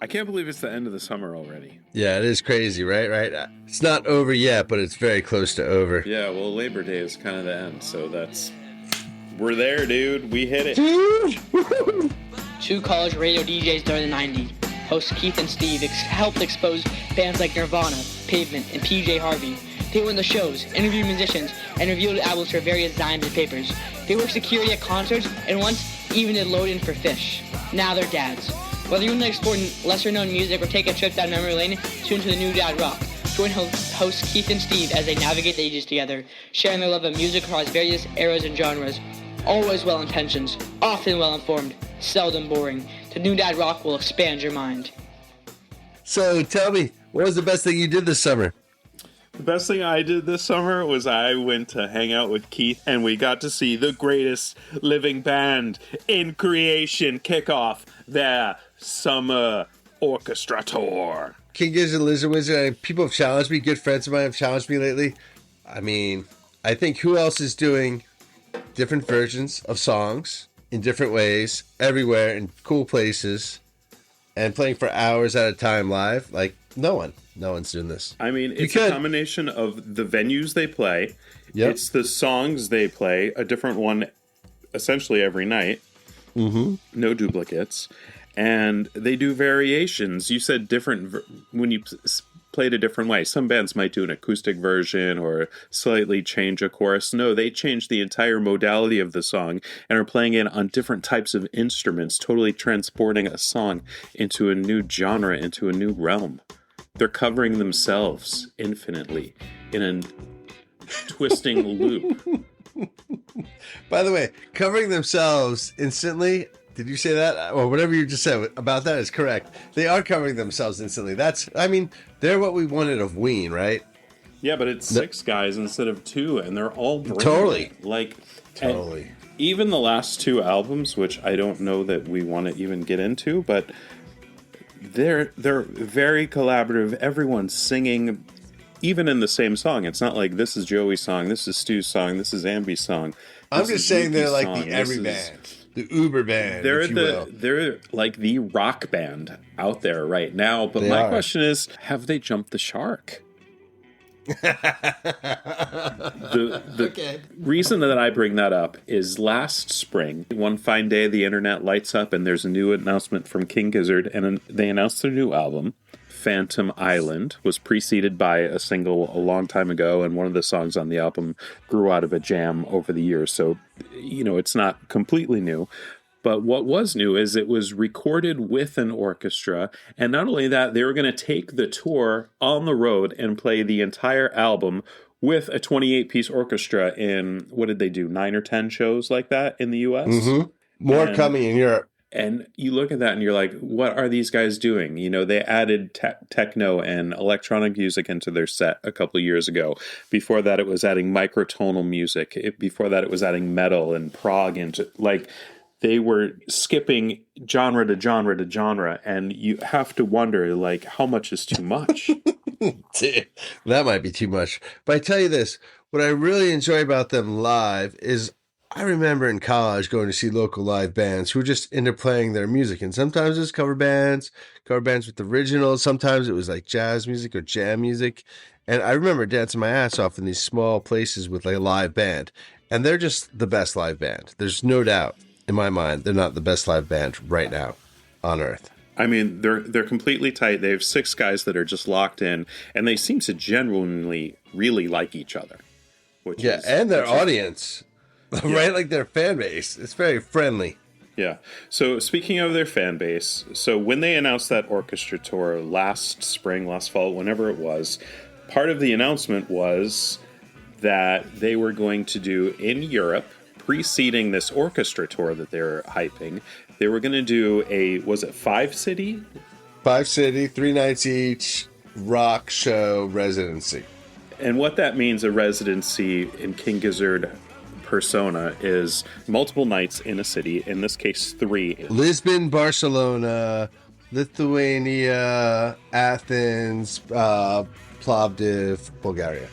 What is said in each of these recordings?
I can't believe it's the end of the summer already. Yeah, it is crazy, right? It's not over yet, but it's very close to over. Yeah, well, Labor Day is kind of the end, so we're there, dude. We hit it. Two college radio DJs during the 90s, hosts Keith and Steve, helped expose bands like Nirvana, Pavement, and PJ Harvey. They went on the shows, interviewed musicians, and reviewed albums for various Zions and papers. They worked security at concerts, and once even did load-in for Fish. Now they're dads. Whether you want to explore lesser-known music or take a trip down memory lane, tune to the new Dad Rock. Join hosts Keith and Steve as they navigate the ages together, sharing their love of music across various eras and genres. Always well-intentioned, often well-informed, seldom boring. The new Dad Rock will expand your mind. So tell me, what was the best thing you did this summer? The best thing I did this summer was I went to hang out with Keith, and we got to see the greatest living band in creation kick off their summer orchestra tour. King Gizzard, Lizard Wizard, people have challenged me. Good friends of mine have challenged me lately. I mean, I think who else is doing different versions of songs in different ways, everywhere, in cool places, and playing for hours at a time live? Like, no one. No one's doing this. I mean, it's a combination of the venues they play. Yep. It's the songs they play, a different one essentially every night. Mm-hmm. No duplicates. And they do variations. You said different when you played a different way. Some bands might do an acoustic version or slightly change a chorus. No, they change the entire modality of the song and are playing it on different types of instruments, totally transporting a song into a new genre, into a new realm. They're covering themselves infinitely in a twisting loop. By the way, covering themselves instantly, did you say that? Or whatever you just said about that is correct. They are covering themselves instantly. They're what we wanted of Ween, right? Yeah, but it's 6 guys instead of 2, and they're all brilliant. Totally. Totally. Even the last 2 albums, which I don't know that we want to even get into, but they're very collaborative. Everyone's singing, even in the same song. It's not like this is Joey's song, this is Stu's song, this is Ambi's song. I'm just saying they're like the every band, the Uber band. They're like the rock band out there right now. But my question is, have they jumped the shark? The reason that I bring that up is last spring, one fine day, the internet lights up and there's a new announcement from King Gizzard, and they announced their new album. Phantom Island was preceded by a single a long time ago, and one of the songs on the album grew out of a jam over the years. So, it's not completely new. But what was new is it was recorded with an orchestra. And not only that, they were going to take the tour on the road and play the entire album with a 28-piece orchestra in, what did they do, 9 or 10 shows like that in the U.S.? Mm-hmm. More coming in Europe. And you look at that and you're like, what are these guys doing? They added techno and electronic music into their set a couple of years ago. Before that, it was adding microtonal music. Before that, it was adding metal and prog into, they were skipping genre to genre to genre, and you have to wonder, how much is too much? That might be too much. But I tell you this, what I really enjoy about them live is I remember in college going to see local live bands who were just into playing their music. And sometimes it was cover bands with originals. Sometimes it was like jazz music or jam music. And I remember dancing my ass off in these small places with a live band. And they're just the best live band. There's no doubt. In my mind, they're not the best live band right now on Earth. I mean, they're completely tight. They have 6 guys that are just locked in, and they seem to genuinely really like each other. And their audience, right? Like their fan base. It's very friendly. Yeah. So speaking of their fan base, so when they announced that orchestra tour last spring, last fall, whenever it was, part of the announcement was that they were going to do in Europe, preceding this orchestra tour that they're hyping, they were going to do a 5-city? 5-city, 3 nights each, rock show residency. And what that means, a residency in King Gizzard persona, is multiple nights in a city, in this case 3. Lisbon, Barcelona, Lithuania, Athens, Plovdiv, Bulgaria.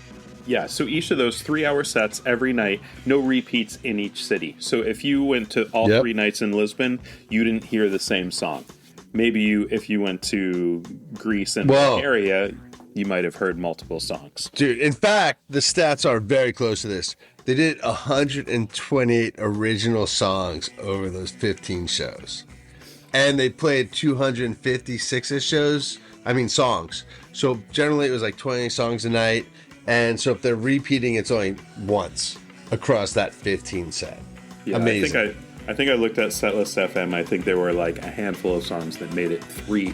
Yeah, so each of those 3-hour sets every night, no repeats in each city. So if you went to all 3 nights in Lisbon, you didn't hear the same song. maybe if you went to Greece and Bulgaria, you might have heard multiple songs. Dude, in fact, the stats are very close to this. They did 128 original songs over those 15 shows. And they played 256 songs. So generally it was like 20 songs a night. And so if they're repeating, it's only once across that 15 set. Yeah, amazing. I think I looked at Setlist FM. I think there were like a handful of songs that made it three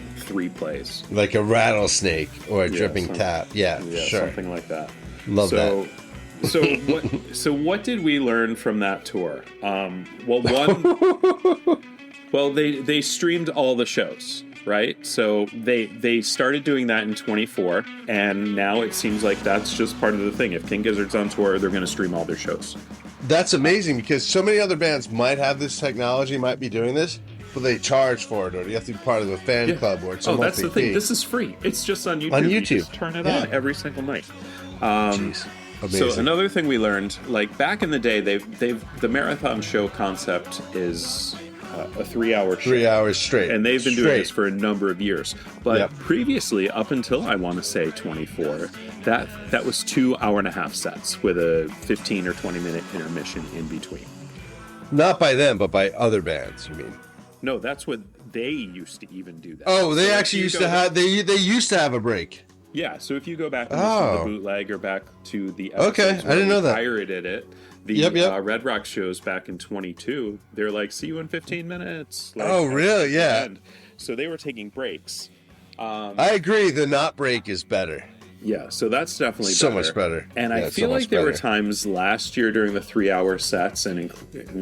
plays. Like a rattlesnake or a dripping tap. Yeah, sure. Something like that. Love that. So what did we learn from that tour? They streamed all the shows, right? So they started doing that in 24, and now it seems like that's just part of the thing. If King Gizzard's on tour, they're going to stream all their shows. That's amazing because so many other bands might have this technology, might be doing this, but they charge for it, or you have to be part of a fan club, or it's a monthly that's the thing. fee. This is free. It's just on YouTube. On YouTube, you just turn it on every single night. Jeez. Amazing. So another thing we learned, like back in the day, the marathon show concept is a 3-hour show. 3 hours straight. And they've been doing this for a number of years. But previously, up until I want to say 24, that was 2 hour-and-a-half sets with a 15 or 20-minute intermission in between. Not by them, but by other bands, you mean? No, that's what they used to even do that. Oh, they actually used to have they used to have a break. Yeah, so if you go back and listen to the bootleg or back to the episodes I didn't know that. Pirated it. The Red Rock shows back in 22, they're like, see you in 15 minutes. Like, oh, really? Yeah. So they were taking breaks. I agree. The not break is better. Yeah, so that's definitely so much better. And I feel like there were times last year during the 3-hour sets, and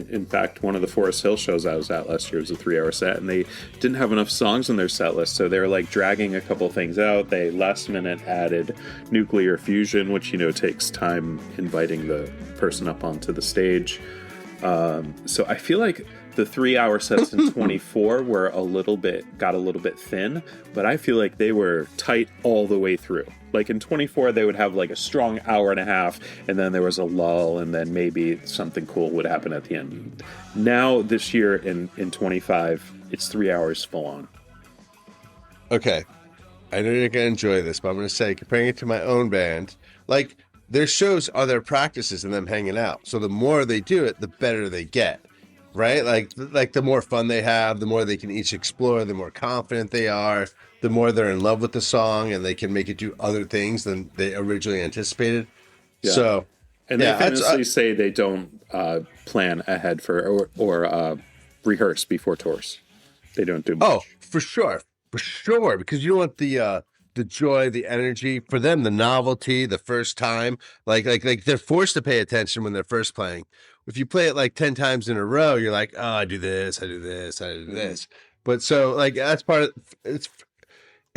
in fact, one of the Forest Hill shows I was at last year was a 3-hour set, and they didn't have enough songs on their set list, so they were like dragging a couple things out. They last minute added Nuclear Fusion, which, takes time inviting the person up onto the stage. So I feel like the 3-hour sets in 24 were got a little bit thin, but I feel like they were tight all the way through. Like in 24, they would have like a strong hour and a half, and then there was a lull, and then maybe something cool would happen at the end. Now, this year in 25, it's 3 hours full on. Okay. I know you're going to enjoy this, but I'm going to say, comparing it to my own band, like, their shows are their practices and them hanging out. So the more they do it, the better they get. Right? Like the more fun they have, the more they can each explore, the more confident they are, the more they're in love with the song, and they can make it do other things than they originally anticipated. Yeah. So, and they famously say they don't plan ahead or rehearse before tours. They don't do much. Oh, for sure, because you don't want the joy, the energy for them, the novelty, the first time, like they're forced to pay attention when they're first playing. If you play it like 10 times in a row, you're like, oh, I do this, I do this, I do this. But so like that's part of it's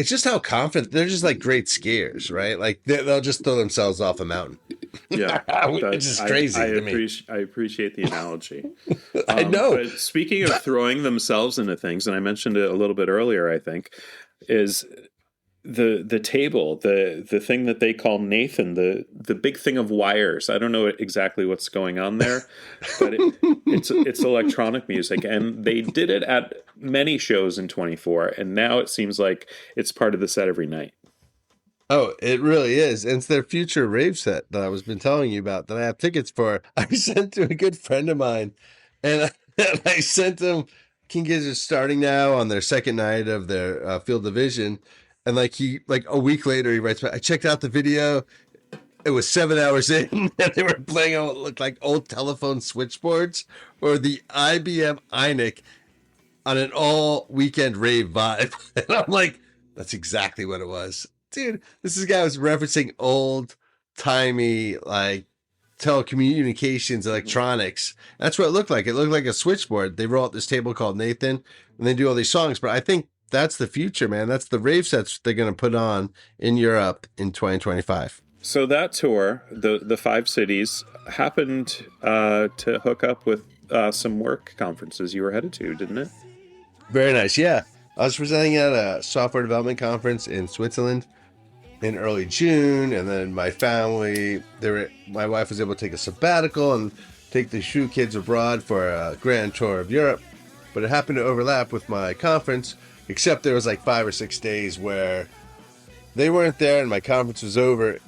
just how confident they're just like great skiers, right? Like they'll just throw themselves off a mountain. Yeah, it's just crazy. I appreciate the analogy. I know. But speaking of throwing themselves into things, and I mentioned it a little bit earlier, I think, is the table, the thing that they call Nathan, the big thing of wires. I don't know exactly what's going on there, but it's electronic music, and they did it at many shows in 24, and now it seems like it's part of the set every night. Oh, it really is. And it's their future rave set that I was been telling you about that I have tickets for. I sent to a good friend of mine, and I sent him King Gizzard starting now on their second night of their Field Division. And like a week later, he writes back, I checked out the video. It was 7 hours in, and they were playing on what looked like old telephone switchboards or the IBM ENIAC on an all-weekend rave vibe. And I'm like, that's exactly what it was. Dude, this guy was referencing old-timey, like, telecommunications, electronics. That's what it looked like. It looked like a switchboard. They roll out this table called Nathan, and they do all these songs. But I think that's the future, man. That's the rave sets they're going to put on in Europe in 2025. So that tour, the 5 cities, happened to hook up with some work conferences you were headed to, didn't it? Very nice, yeah. I was presenting at a software development conference in Switzerland in early June, and then my wife was able to take a sabbatical and take the Shoe Kids abroad for a grand tour of Europe. But it happened to overlap with my conference, except there was like 5 or 6 days where they weren't there and my conference was over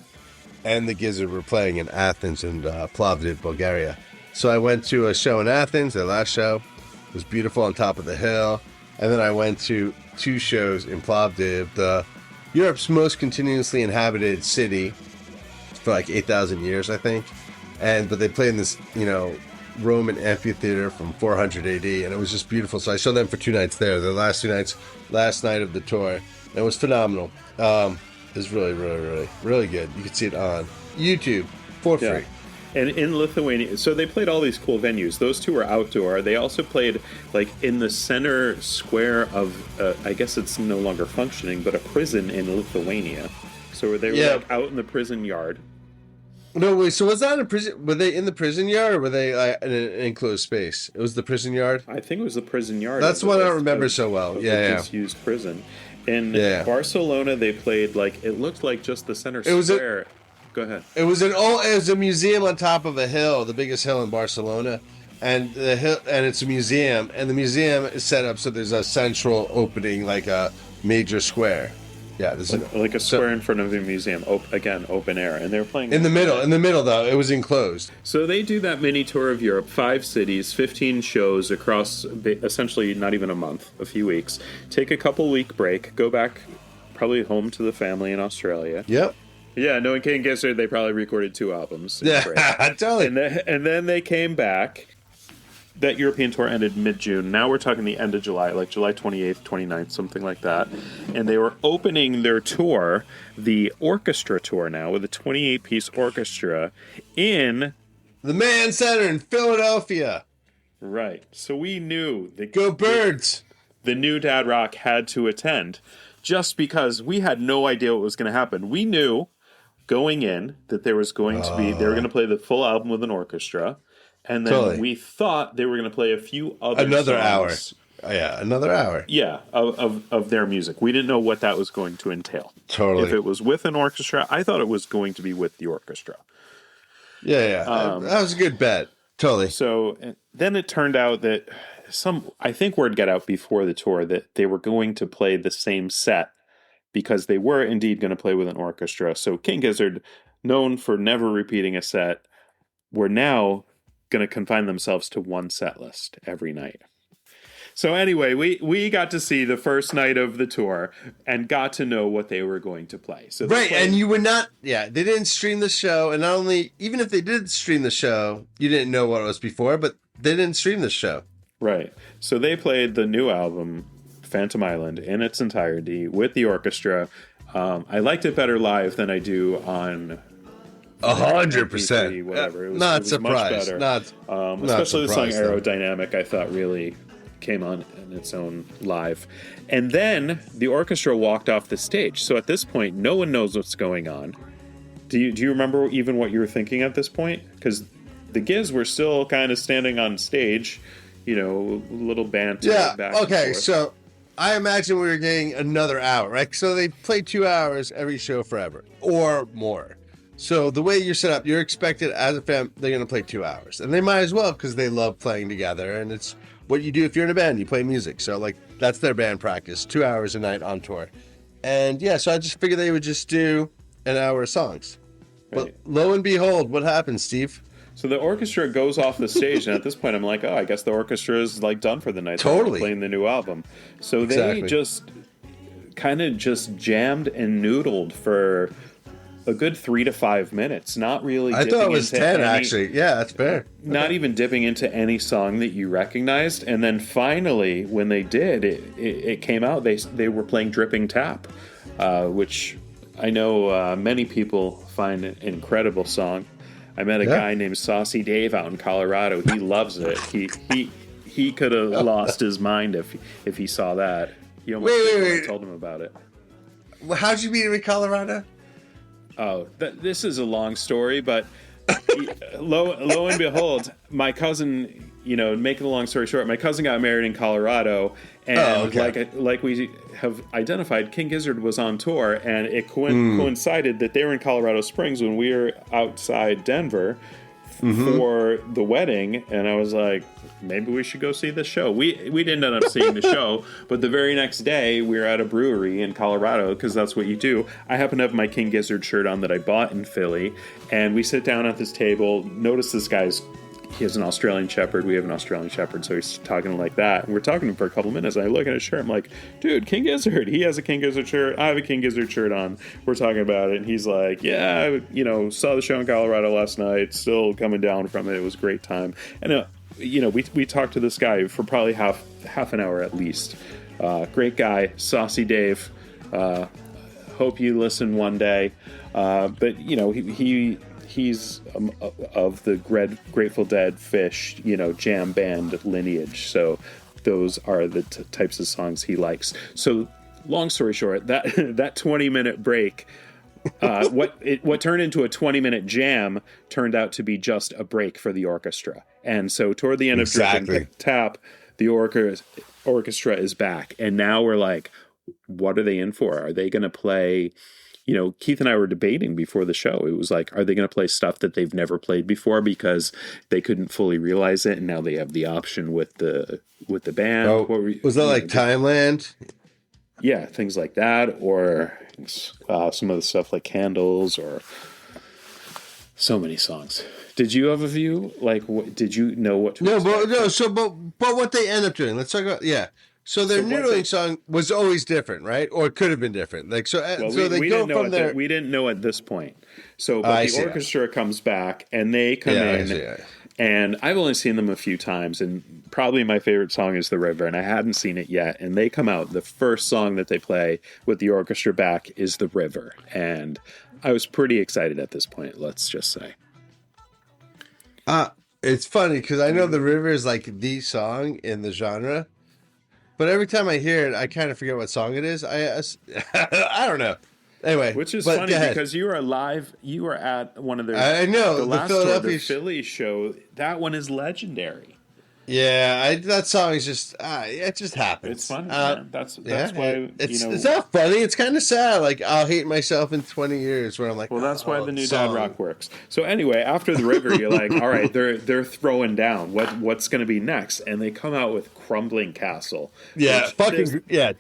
and the Gizzard were playing in Athens and Plovdiv, Bulgaria. So I went to a show in Athens, their last show. It was beautiful on top of the hill. And then I went to 2 shows in Plovdiv, Europe's most continuously inhabited city for like 8,000 years, I think. But they played in this, Roman amphitheater from 400 AD, and it was just beautiful. So I saw them for 2 nights there. The last 2 nights, last night of the tour. And it was phenomenal. It was really, really, really, really good. You could see it on YouTube for free. And in Lithuania, so they played all these cool venues. Those 2 were outdoor. They also played like in the center square of, I guess it's no longer functioning, but a prison in Lithuania. So they were like out in the prison yard. No, wait, so was that a prison? Were they in the prison yard or were they in an enclosed space? It was the prison yard? I think it was the prison yard. That's what I remember so well. Yeah. Disused prison. In Barcelona, they played like, it looked like just the center square. Go ahead. It was a museum on top of a hill, the biggest hill in Barcelona. And the hill, and it's a museum, and the museum is set up so there's a central opening, like a major square. Yeah, this is like a square in front of the museum. Again, open air, and they're playing in the middle. In the middle, though, it was enclosed. So they do that mini tour of Europe, 5 cities, 15 shows across essentially not even a month, a few weeks. Take a couple-week break, go back, probably home to the family in Australia. Yep. Yeah, knowing King Gizzard, they probably recorded 2 albums. Yeah, totally. And then they came back. That European tour ended mid-June. Now we're talking the end of July, like July 28th, 29th, something like that. And they were opening their tour, the orchestra tour now, with a 28-piece orchestra in... the Mann Center in Philadelphia. Right. So we knew... Go Birds! The new Dad Rock had to attend, just because we had no idea what was going to happen. We knew, going in, that there was going to be... They were going to play the full album with an orchestra. And then we thought they were going to play a few other songs. Another hour. Yeah, of their music. We didn't know what that was going to entail. Totally. If it was with an orchestra, I thought it was going to be with the orchestra. Yeah. That was a good bet. Totally. So then it turned out that I think word got out before the tour that they were going to play the same set because they were indeed going to play with an orchestra. So King Gizzard, known for never repeating a set, were now going to confine themselves to one set list every night. So anyway, we got to see the first night of the tour and got to know what they were going to play. So and you were not, they didn't stream the show, and not only, even if they did stream the show, you didn't know what it was before, but they didn't stream the show. Right. So they played the new album, Phantom Island, in its entirety with the orchestra. I liked it better live than I do on 100%. Whatever. It was not much surprised. better. Not especially the song surprised, Aerodynamic, I thought really came on in its own live. And then the orchestra walked off the stage. So at this point, no one knows what's going on. Do you remember even what you were thinking at this point? Because the Giz were still kind of standing on stage, little banter. Yeah, back and okay, forth. so I imagine we were getting another hour, right? So they play 2 hours every show forever, or more. So the way you're set up, you're expected as a fan, they're going to play 2 hours. And they might as well because they love playing together. And it's what you do if you're in a band, you play music. So that's their band practice, 2 hours a night on tour. And so I just figured they would just do an hour of songs. Right. But lo and behold, what happens, Steve? So the orchestra goes off the stage, and at this point I'm like, I guess the orchestra is done for the night. Totally. They're playing the new album. So they just kind of just jammed and noodled for a good 3 to 5 minutes, not really. I thought it was 10, actually. Yeah, that's fair. Not even dipping into any song that you recognized, and then finally, when they did, it came out. They were playing "Dripping Tap," which I know many people find an incredible song. I met a guy named Saucy Dave out in Colorado. He loves it. He could have lost his mind if he saw that. He almost wait. told him about it. How'd you meet him in Colorado? Oh, this is a long story, but lo and behold, my cousin, making a long story short, my cousin got married in Colorado, and like we have identified, King Gizzard was on tour, and it coincided that they were in Colorado Springs when we were outside Denver for the wedding, and I was like, maybe we should go see this show. We didn't end up seeing the show, but the very next day we were at a brewery in Colorado, because that's what you do. I happen to have my King Gizzard shirt on that I bought in Philly, and we sit down at this table. Notice this guy's, he has an Australian Shepherd. We have an Australian Shepherd, so he's talking like that. And we're talking to him for a couple minutes, and I look at his shirt. I'm like, dude, King Gizzard. He has a King Gizzard shirt. I have a King Gizzard shirt on. We're talking about it, and he's like, yeah, saw the show in Colorado last night. Still coming down from it. It was a great time. And, we talked to this guy for probably half an hour at least. Great guy, Saucy Dave. Hope you listen one day. But, he's of the Grateful Dead, Fish, jam band lineage. So those are the types of songs he likes. So long story short, that 20-minute break, what turned into a 20-minute jam turned out to be just a break for the orchestra. And so toward the end of Dripping Tap, the orchestra is back. And now we're like, what are they in for? Are they going to play... Keith and I were debating before the show. It was like, are they going to play stuff that they've never played before because they couldn't fully realize it, and now they have the option with the band? Oh, was that like Timeland? Yeah, things like that, or some of the stuff like Candles, or so many songs. Did you have a view? Like, did you know what to expect? But what they end up doing? Let's talk about So their noodling song was always different, right? Or it could have been different. We didn't know at this point. So, but the orchestra comes back, and they come in. And I've only seen them a few times, and probably my favorite song is The River, and I hadn't seen it yet. And they come out, the first song that they play with the orchestra back is The River. And I was pretty excited at this point, let's just say. It's funny, because I know The River is like the song in the genre. But every time I hear it, I kind of forget what song it is. I don't know. Anyway, which is funny because you were at one of their. I know the last Philadelphia Philly show. That one is legendary. Yeah, that song is just it just happens. It's funny. That's why it's not funny. It's kind of sad. Like, I'll hate myself in 20 years. Where I'm like, well, that's why the new dad rock works. So anyway, after The River, you're like, all right, they're throwing down. What's going to be next? And they come out with Crumbling Castle. Yeah,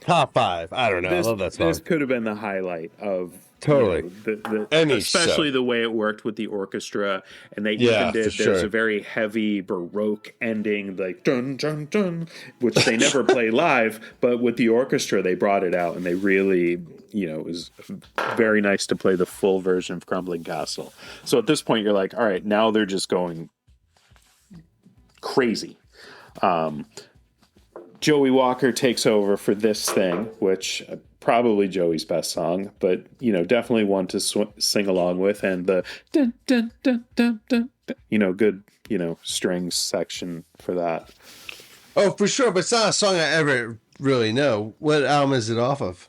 top 5. I don't know. I love that song. This could have been the highlight of. Totally. Especially the way it worked with the orchestra. And they even did, there's a very heavy Baroque ending, like dun, dun, dun, which they never play live, but with the orchestra, they brought it out, and they really, it was very nice to play the full version of Crumbling Castle. So at this point, you're like, all right, now they're just going crazy. Joey Walker takes over for This Thing, which probably Joey's best song, but definitely one to sing along with, and the dun, dun, dun, dun, dun, dun, good strings section for that. Oh, for sure, but it's not a song I ever really know. What album is it off of?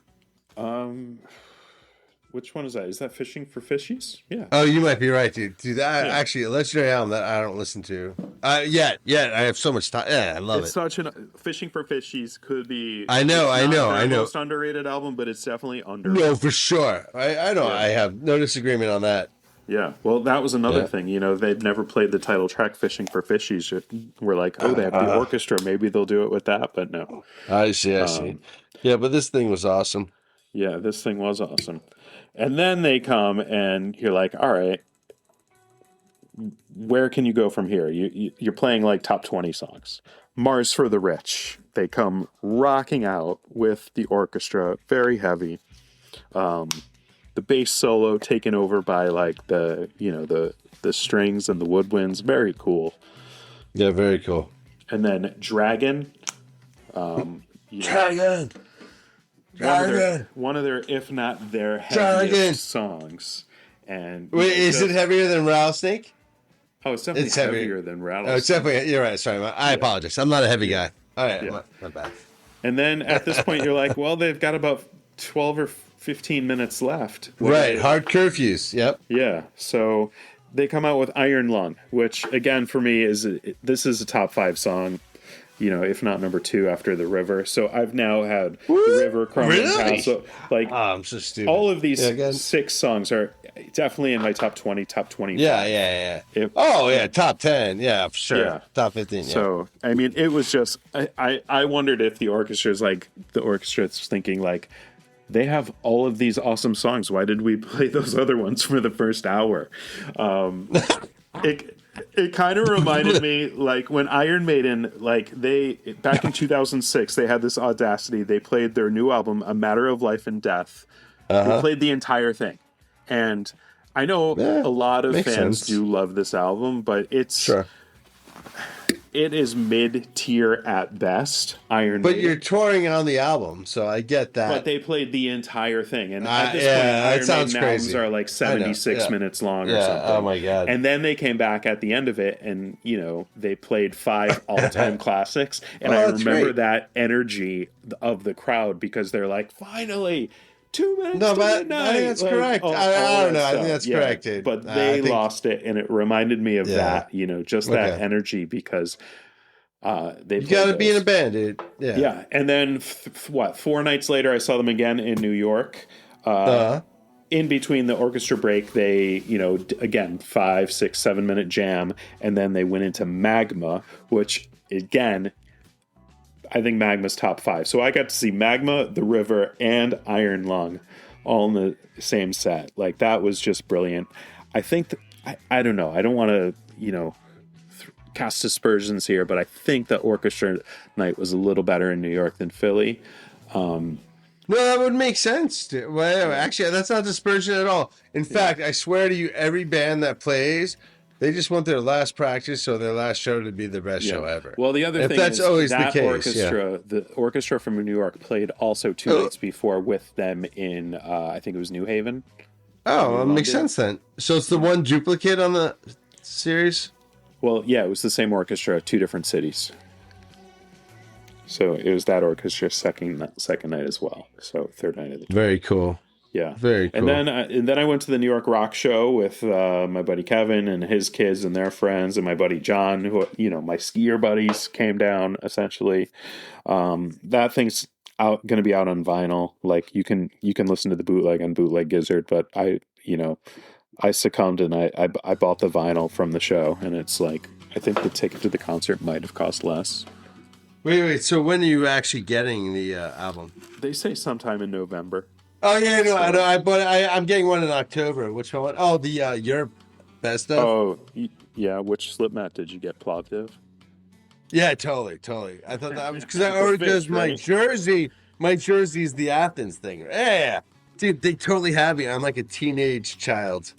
Which one is that? Is that Fishing for Fishies? Yeah. Oh, you might be right, dude. Actually, a legendary album that I don't listen to. Yet. I have so much time. Yeah, I love it. It's such Fishing for Fishies could be. I know. Most underrated album, but it's definitely underrated. No, for sure. I know. Yeah. I have no disagreement on that. Yeah. Well, that was another thing. They've never played the title track "Fishing for Fishies." We're like, they have the orchestra. Maybe they'll do it with that, but no. I see. Yeah, but this thing was awesome. Yeah, this thing was awesome. And then they come, and you're like, all right, where can you go from here? You're playing like top 20 songs. Mars for the Rich. They come rocking out with the orchestra, very heavy. The bass solo taken over by like the strings and the woodwinds. Very cool. Yeah, very cool. And then Dragon. Dragon. One of their, if not their heaviest songs. And wait, is it heavier than Rattlesnake? Oh, it's definitely heavier than Rattlesnake. Oh, it's definitely. You're right. Sorry, I apologize. I'm not a heavy guy. All right, my bad. And then at this point, you're like, well, they've got about 12 or 15 minutes left. Right, hard curfews. Yep. Yeah. So they come out with Iron Lung, which again for me this is a top 5 song. if not number 2 after The River. So I've now had The River, Crumbling Castle. Like, I'm so stupid. All of these 6 songs are definitely in my top 20, top 25. Yeah. Top 10. Yeah, for sure. Yeah. Top 15. Yeah. So, I mean, it was just, I wondered if the orchestra's thinking, like, they have all of these awesome songs. Why did we play those other ones for the first hour? It kind of reminded me, like, when Iron Maiden, like, back in 2006, they had this audacity. They played their new album, A Matter of Life and Death. They played the entire thing. And I know a lot of fans do love this album, but it is mid-tier at best, Iron Maiden. But you're touring on the album, so I get that. But they played the entire thing. And at this point, Iron Maiden albums are like 76 minutes long or something. Oh, my God. And then they came back at the end of it, and, they played 5 all-time classics. And I remember that energy of the crowd, because they're like, finally, 2 minutes to midnight. I think that's correct. I don't know. I think that's correct, dude. But they lost it, and it reminded me of that, just that energy, because they you got to be in a band, dude. Yeah. And then, 4 nights later, I saw them again in New York. In between the orchestra break, they, again, 5, 6, 7 minute jam, and then they went into Magma, which, again, I think Magma's top 5. So I got to see Magma, The River, and Iron Lung all in the same set. Like, that was just brilliant. I think I don't know. I don't want to, cast aspersions here, but I think the orchestra night was a little better in New York than Philly. No, that would make sense. Well, actually, that's not dispersion at all. In fact, I swear to you, every band that plays, they just want their last practice or their last show to be the best show ever. Well, the other thing that's is always that the case, orchestra, the orchestra from New York played also 2 nights before with them in, I think it was New Haven. Oh, that makes sense then. So it's the one duplicate on the series? Well, yeah, it was the same orchestra, 2 different cities. So it was that orchestra's second night as well. So 3rd night of the tour. Very cool. Yeah, very cool. And then I went to the New York Rock Show with my buddy Kevin and his kids and their friends, and my buddy John, who my skier buddies came down. Essentially, that thing's going to be out on vinyl. Like you can listen to the bootleg on Bootleg Gizzard, but I succumbed and I bought the vinyl from the show, and it's like I think the ticket to the concert might have cost less. Wait. So when are you actually getting the album? They say sometime in November. Oh yeah, no, I know. I'm getting one in October. Which one? Oh, the Europe best of. Oh, yeah. Which Slipmat did you get? Plovdiv? Yeah, totally. I thought that was because my jersey. My jersey's the Athens thing. Yeah, dude, they totally have me. I'm like a teenage child.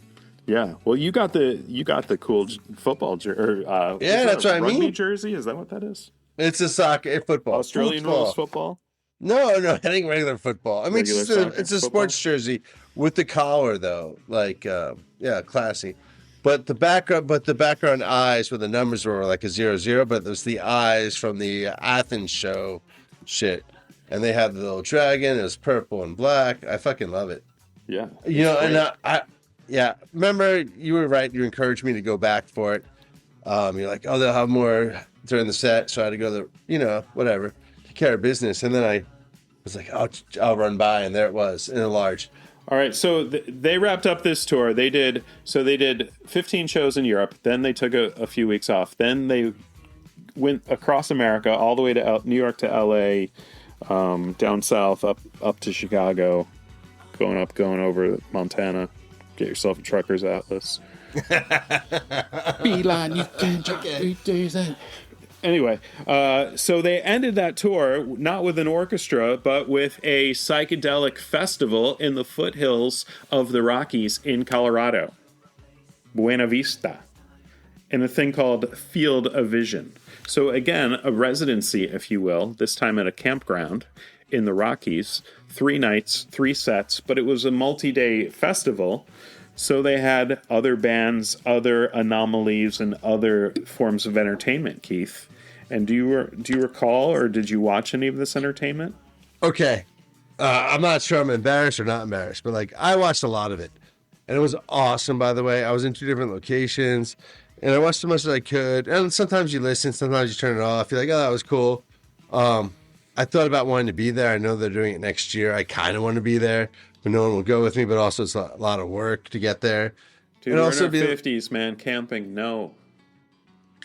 Yeah. Well, you got the cool football jersey. Yeah, that's what I mean. Rugby jersey? Is that what that is? It's a soccer football. Australian rules football. No, I think regular football. I mean, it's a sports jersey with the collar, though. Like, classy. But the background eyes where the numbers were like a 0-0, but there's the eyes from the Athens show shit. And they had the little dragon. It was purple and black. I fucking love it. Yeah. Remember, you were right. You encouraged me to go back for it. You're like, oh, they'll have more during the set. So I had to go whatever. Care of business, and then I was like, I'll run by, and there it was in a large. All right, so they wrapped up this tour. They did 15 shows in Europe. Then they took a few weeks off. Then they went across America, all the way to New York to L.A., down south, up to Chicago, going over Montana. Get yourself a trucker's atlas. Beeline, you can do that. Anyway, so they ended that tour not with an orchestra, but with a psychedelic festival in the foothills of the Rockies in Colorado, Buena Vista, in a thing called Field of Vision. So again, a residency, if you will, this time at a campground in the Rockies, 3 nights, 3 sets, but it was a multi-day festival. So they had other bands, other anomalies, and other forms of entertainment, Keith. And do you recall, or did you watch any of this entertainment? Okay. I'm not sure I'm embarrassed or not embarrassed, but I watched a lot of it. And it was awesome, by the way. I was in 2 different locations, and I watched as much as I could. And sometimes you listen, sometimes you turn it off. You're like, oh, that was cool. I thought about wanting to be there. I know they're doing it next year. I kind of want to be there, but no one will go with me. But also, it's a lot of work to get there. Dude, we're in our 50s, man. Camping, no.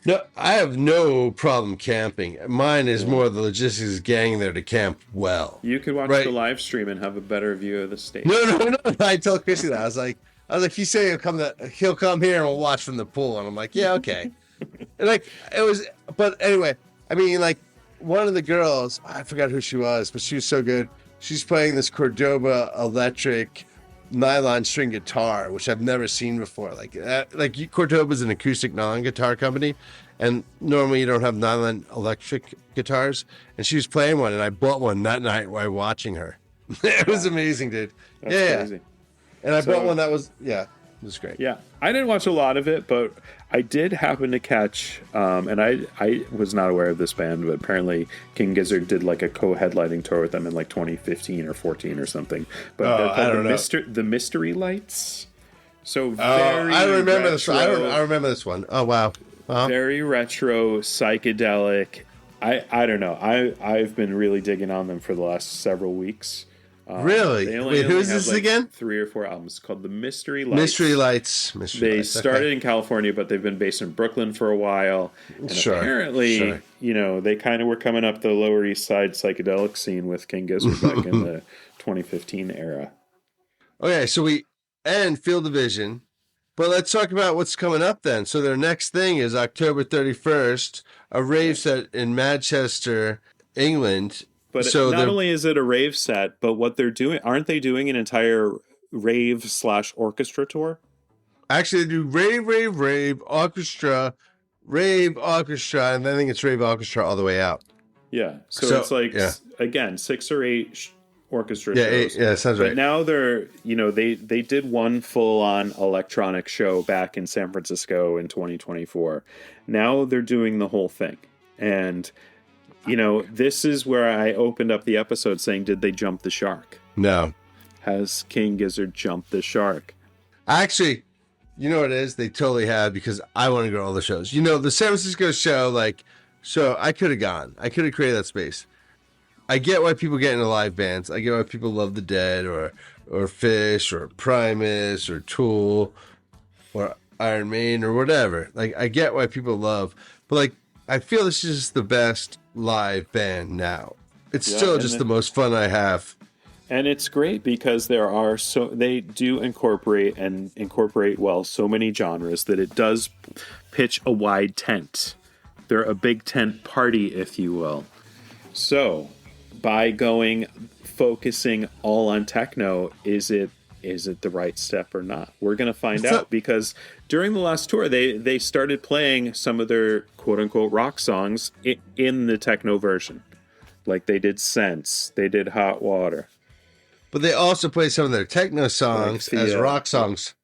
No, I have no problem camping. Mine is more the logistics of getting there to camp well. You could watch the live stream and have a better view of the stage. No. I told Chrissy that. I was like, he said he'll come here and we'll watch from the pool. And I'm like, yeah, okay. And but anyway, I mean, like, one of the girls, I forgot who she was, but she was so good. She's playing this Cordoba electric nylon string guitar, which I've never seen before. Like Cordoba's an acoustic nylon guitar company, and normally you don't have nylon electric guitars. And she was playing one, and I bought one that night while watching her. It was amazing, dude. That's crazy. And I bought one that was, it was great. Yeah, I didn't watch a lot of it, but I did happen to catch, and I was not aware of this band, but apparently King Gizzard did like a co-headlining tour with them in like 2015 or 14 or something. But they're called the Mystery Lights. So very I remember retro, this one. I remember this one. Oh, wow. Very retro, psychedelic. I don't know. I've been really digging on them for the last several weeks. Really? Wait, who is this again? 3 or 4 albums called The Mystery Lights. They started in California, but they've been based in Brooklyn for a while. And apparently, they kind of were coming up the Lower East Side psychedelic scene with King Gizzard back in the 2015 era. Okay, so we end Field Division, but let's talk about what's coming up then. So their next thing is October 31st, a rave set in Manchester, England. But not only is it a rave set, but what they're doing, aren't they doing an entire rave/orchestra tour? Actually, they do rave, orchestra, and I think it's rave orchestra all the way out. Yeah. So it's like, again, 6 or 8 orchestra shows. Yeah, sounds right. But now they're, they did one full-on electronic show back in San Francisco in 2024. Now they're doing the whole thing. And this is where I opened up the episode saying, did they jump the shark? No. Has King Gizzard jumped the shark? Actually, you know what it is? They totally have, because I want to go to all the shows. The San Francisco show, so I could have gone. I could have created that space. I get why people get into live bands. I get why people love The Dead or Fish or Primus or Tool or Iron Maiden or whatever. I get why people love, but I feel this is just the best live band now. It's still just the most fun I have. And it's great because they do incorporate well so many genres that it does pitch a wide tent. They're a big tent party, if you will. So by focusing all on techno, is it the right step or not? We're going to find out, because during the last tour, they started playing some of their quote-unquote rock songs in the techno version. Like they did Sense, they did Hot Water. But they also play some of their techno songs as rock songs.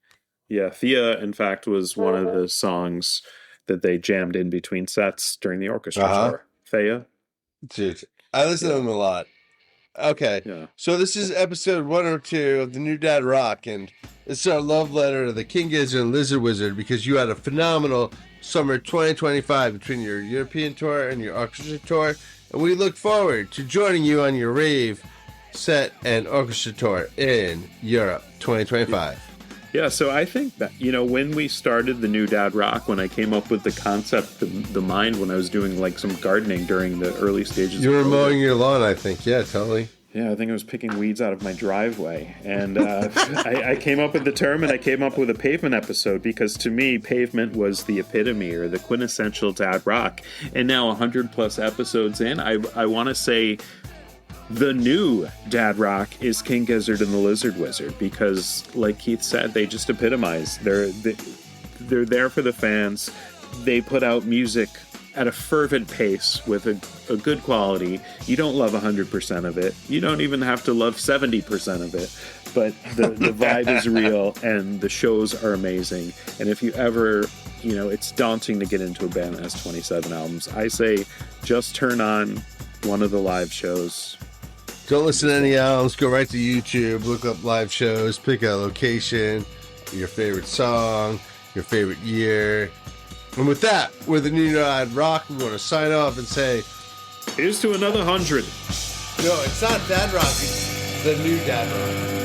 Yeah, Thea, in fact, was one of the songs that they jammed in between sets during the orchestra tour. Thea? Dude, I listen to them a lot. Okay, So this is episode 102 of the New Dad Rock, and this is our love letter to the King Gizzard and Lizard Wizard, because you had a phenomenal summer 2025 between your European tour and your orchestra tour, and we look forward to joining you on your rave set and orchestra tour in Europe 2025. Yeah, so I think that, when we started the New Dad Rock, when I came up with the concept, the mind, when I was doing some gardening during the early stages. You were mowing your lawn, I think. Yeah, totally. Yeah, I think I was picking weeds out of my driveway. And I came up with the term, and I came up with a pavement episode, because to me, pavement was the epitome or the quintessential dad rock. And now 100 plus episodes in, I want to say the new dad rock is King Gizzard and the Lizard Wizard, because like Keith said, they just epitomize. They're there for the fans. They put out music at a fervent pace with a good quality. You don't love 100% of it. You don't even have to love 70% of it. But the vibe is real, and the shows are amazing. And if you ever, it's daunting to get into a band that has 27 albums. I say just turn on one of the live shows. Don't listen to any albums. Go right to YouTube, look up live shows, pick a location, your favorite song, your favorite year, And with that, with the New Dad Rock, we want to sign off and say, Here's to another 100. no, it's not Dad Rock, it's the New Dad Rock.